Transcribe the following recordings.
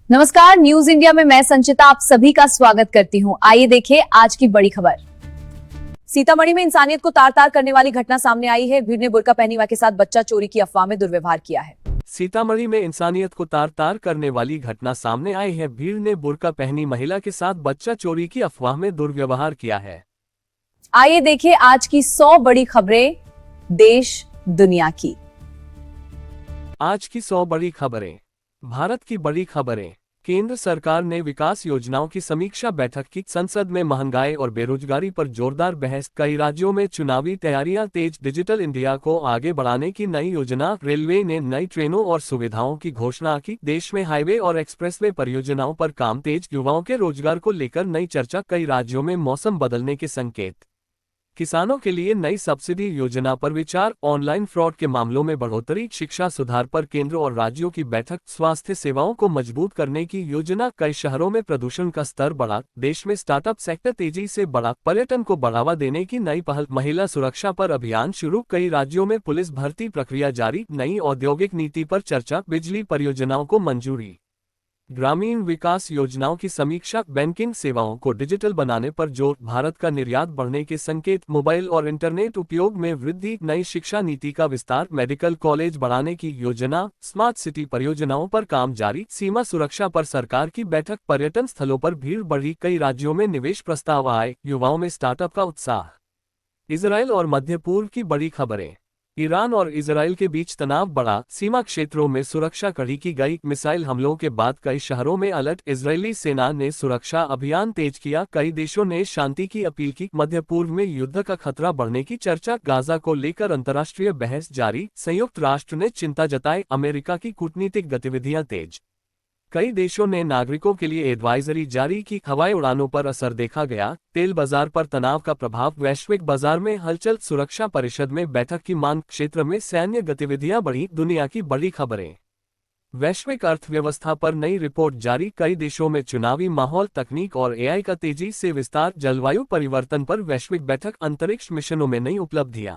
नमस्कार, news India में मैं संचिता आप सभी का स्वागत करती हूं। आइए देखें आज की बड़ी खबर। सीतामढ़ी में इंसानियत को तार तार करने वाली घटना सामने आई है। भीड़ ने बुर्का पहनी युवा के साथ बच्चा चोरी की अफवाह में दुर्व्यवहार किया है। सीतामढ़ी में इंसानियत को तार तार करने वाली घटना सामने आई है। भीड़ ने बुर्का पहनी महिला के साथ बच्चा चोरी की अफवाह में दुर्व्यवहार किया है। आइए देखें आज की 100 बड़ी खबरें देश दुनिया की। आज की 100 बड़ी खबरें। भारत की बड़ी खबरें। केंद्र सरकार ने विकास योजनाओं की समीक्षा बैठक की। संसद में महंगाई और बेरोजगारी पर जोरदार बहस। कई राज्यों में चुनावी तैयारियां तेज। डिजिटल इंडिया को आगे बढ़ाने की नई योजना। रेलवे ने नई ट्रेनों और सुविधाओं की घोषणा की। देश में हाईवे और एक्सप्रेसवे परियोजनाओं पर काम तेज। युवाओं के रोजगार को लेकर नई चर्चा। कई राज्यों में मौसम बदलने के संकेत। किसानों के लिए नई सब्सिडी योजना पर विचार। ऑनलाइन फ्रॉड के मामलों में बढ़ोतरी। शिक्षा सुधार पर केंद्र और राज्यों की बैठक। स्वास्थ्य सेवाओं को मजबूत करने की योजना। कई शहरों में प्रदूषण का स्तर बढ़ा। देश में स्टार्टअप सेक्टर तेजी से बढ़ा। पर्यटन को बढ़ावा देने की नई पहल। महिला सुरक्षा पर अभियान शुरू। कई राज्यों में पुलिस भर्ती प्रक्रिया जारी। नई औद्योगिक नीति पर चर्चा। बिजली परियोजनाओं को मंजूरी। ग्रामीण विकास योजनाओं की समीक्षा। बैंकिंग सेवाओं को डिजिटल बनाने पर जोर। भारत का निर्यात बढ़ने के संकेत। मोबाइल और इंटरनेट उपयोग में वृद्धि। नई शिक्षा नीति का विस्तार। मेडिकल कॉलेज बढ़ाने की योजना। स्मार्ट सिटी परियोजनाओं पर काम जारी। सीमा सुरक्षा पर सरकार की बैठक। पर्यटन स्थलों पर भीड़ बढ़ी। कई राज्यों में निवेश प्रस्ताव आए। युवाओं में स्टार्टअप का उत्साह। इजरायल और मध्य पूर्व की बड़ी खबरें। ईरान और इजरायल के बीच तनाव बढ़ा। सीमा क्षेत्रों में सुरक्षा कड़ी की गई। मिसाइल हमलों के बाद कई शहरों में अलर्ट। इजरायली सेना ने सुरक्षा अभियान तेज किया। कई देशों ने शांति की अपील की। मध्य पूर्व में युद्ध का खतरा बढ़ने की चर्चा। गाजा को लेकर अंतर्राष्ट्रीय बहस जारी। संयुक्त राष्ट्र ने चिंता जताई। अमेरिका की कूटनीतिक गतिविधियां तेज। कई देशों ने नागरिकों के लिए एडवाइजरी जारी की। हवाई उड़ानों पर असर देखा गया। तेल बाजार पर तनाव का प्रभाव। वैश्विक बाजार में हलचल। सुरक्षा परिषद में बैठक की मांग। क्षेत्र में सैन्य गतिविधियां बढ़ी। दुनिया की बड़ी खबरें। वैश्विक अर्थव्यवस्था पर नई रिपोर्ट जारी। कई देशों में चुनावी माहौल। तकनीक और एआई का तेजी से विस्तार। जलवायु परिवर्तन पर वैश्विक बैठक। अंतरिक्ष मिशनों में नई उपलब्धियां।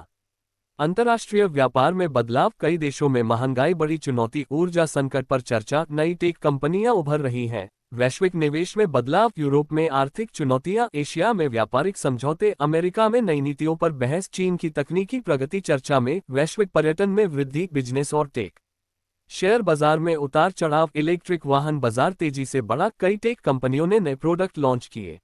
अंतर्राष्ट्रीय व्यापार में बदलाव। कई देशों में महंगाई बड़ी चुनौती। ऊर्जा संकट पर चर्चा। नई टेक कंपनियां उभर रही हैं। वैश्विक निवेश में बदलाव। यूरोप में आर्थिक चुनौतियां। एशिया में व्यापारिक समझौते। अमेरिका में नई नीतियों पर बहस। चीन की तकनीकी प्रगति चर्चा में। वैश्विक पर्यटन में वृद्धि। बिजनेस और टेक शेयर बाजार में उतार चढ़ाव। इलेक्ट्रिक वाहन बाजार तेजी से बढ़ा। कई टेक कंपनियों ने नए प्रोडक्ट लॉन्च किए।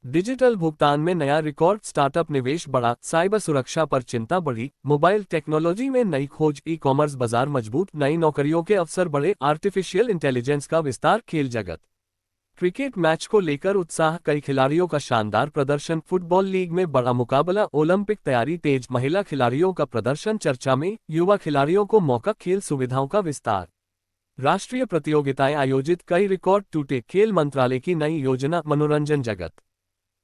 डिजिटल भुगतान में नया रिकॉर्ड। स्टार्टअप निवेश बढ़ा। साइबर सुरक्षा पर चिंता बढ़ी। मोबाइल टेक्नोलॉजी में नई खोज। ई कॉमर्स बाजार मजबूत। नई नौकरियों के अवसर बढ़े। आर्टिफिशियल इंटेलिजेंस का विस्तार। खेल जगत। क्रिकेट मैच को लेकर उत्साह। कई खिलाड़ियों का शानदार प्रदर्शन। फुटबॉल लीग में बड़ा मुकाबला। ओलंपिक तैयारी तेज। महिला खिलाड़ियों का प्रदर्शन चर्चा में। युवा खिलाड़ियों को मौका। खेल सुविधाओं का विस्तार। राष्ट्रीय प्रतियोगिताएं आयोजित। कई रिकॉर्ड टूटे। खेल मंत्रालय की नई योजना। मनोरंजन जगत।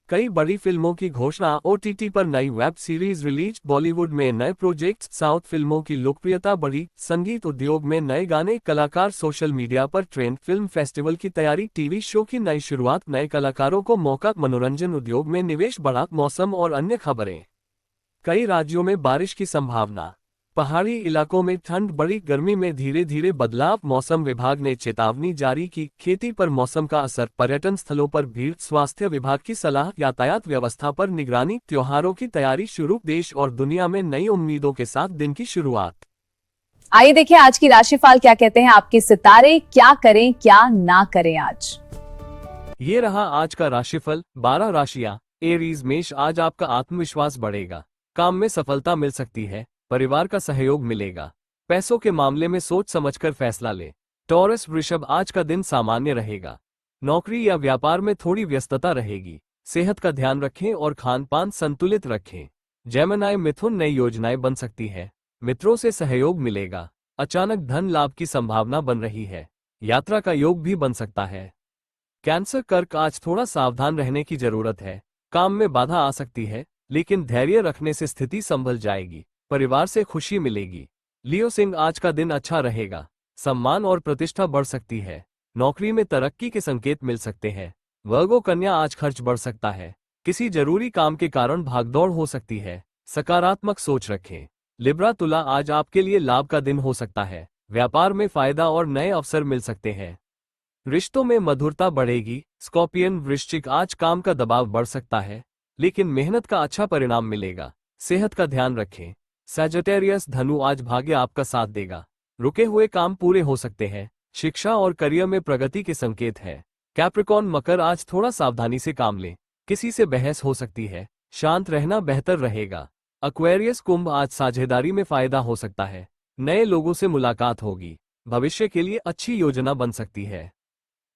कई बड़ी फिल्मों की घोषणा। ओटीटी पर नई वेब सीरीज रिलीज। बॉलीवुड में नए प्रोजेक्ट्स। साउथ फिल्मों की लोकप्रियता बढ़ी। संगीत उद्योग में नए गाने। कलाकार सोशल मीडिया पर ट्रेंड। फिल्म फेस्टिवल की तैयारी। टीवी शो की नई शुरुआत। नए कलाकारों को मौका। मनोरंजन उद्योग में निवेश बढ़ा। मौसम और अन्य खबरें। कई राज्यों में बारिश की संभावना। पहाड़ी इलाकों में ठंड बढ़ी। गर्मी में धीरे धीरे बदलाव। मौसम विभाग ने चेतावनी जारी की। खेती पर मौसम का असर। पर्यटन स्थलों पर भीड़। स्वास्थ्य विभाग की सलाह। यातायात व्यवस्था पर निगरानी। त्योहारों की तैयारी शुरू। देश और दुनिया में नई उम्मीदों के साथ दिन की शुरुआत। आइए देखें आज की राशिफल क्या कहते हैं आपके सितारे। क्या करें क्या ना करें आज। ये रहा आज का राशिफल। 12 राशियां। एरीज मेष। आज आपका आत्मविश्वास बढ़ेगा। काम में सफलता मिल सकती है। परिवार का सहयोग मिलेगा। पैसों के मामले में सोच समझकर फैसला ले। टॉरस वृषभ। आज का दिन सामान्य रहेगा। नौकरी या व्यापार में थोड़ी व्यस्तता रहेगी। सेहत का ध्यान रखें और खान पान संतुलित रखें। जेमिनी मिथुन। नई योजनाएं बन सकती है। मित्रों से सहयोग मिलेगा। अचानक धन लाभ की संभावना बन रही है। यात्रा का योग भी बन सकता है। कैंसर कर्क। आज थोड़ा सावधान रहने की जरूरत है। काम में बाधा आ सकती है, लेकिन धैर्य रखने से स्थिति संभल जाएगी। परिवार से खुशी मिलेगी। लियो सिंह। आज का दिन अच्छा रहेगा। सम्मान और प्रतिष्ठा बढ़ सकती है। नौकरी में तरक्की के संकेत मिल सकते हैं। वर्गो कन्या। आज खर्च बढ़ सकता है। किसी जरूरी काम के कारण भागदौड़ हो सकती है। सकारात्मक सोच रखें। लिब्रा तुला। आज आपके लिए लाभ का दिन हो सकता है। व्यापार में फायदा और नए अवसर मिल सकते हैं। रिश्तों में मधुरता बढ़ेगी। स्कॉर्पियन वृश्चिक, आज काम का दबाव बढ़ सकता है, लेकिन मेहनत का अच्छा परिणाम मिलेगा। सेहत का ध्यान रखें। सैजिटेरियस धनु, आज भाग्य आपका साथ देगा। रुके हुए काम पूरे हो सकते हैं। शिक्षा और करियर में प्रगति के संकेत है। कैप्रिकॉर्न मकर, आज थोड़ा सावधानी से काम लें, किसी से बहस हो सकती है। शांत रहना बेहतर रहेगा। एक्वेरियस कुंभ, आज साझेदारी में फायदा हो सकता है। नए लोगों से मुलाकात होगी। भविष्य के लिए अच्छी योजना बन सकती है।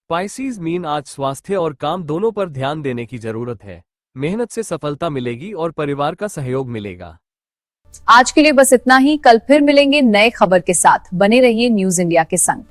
पाइसीज मीन, आज स्वास्थ्य और काम दोनों पर ध्यान देने की जरूरत है। मेहनत से सफलता मिलेगी और परिवार का सहयोग मिलेगा। आज के लिए बस इतना ही। कल फिर मिलेंगे नए खबर के साथ। बने रहिए न्यूज इंडिया के संग।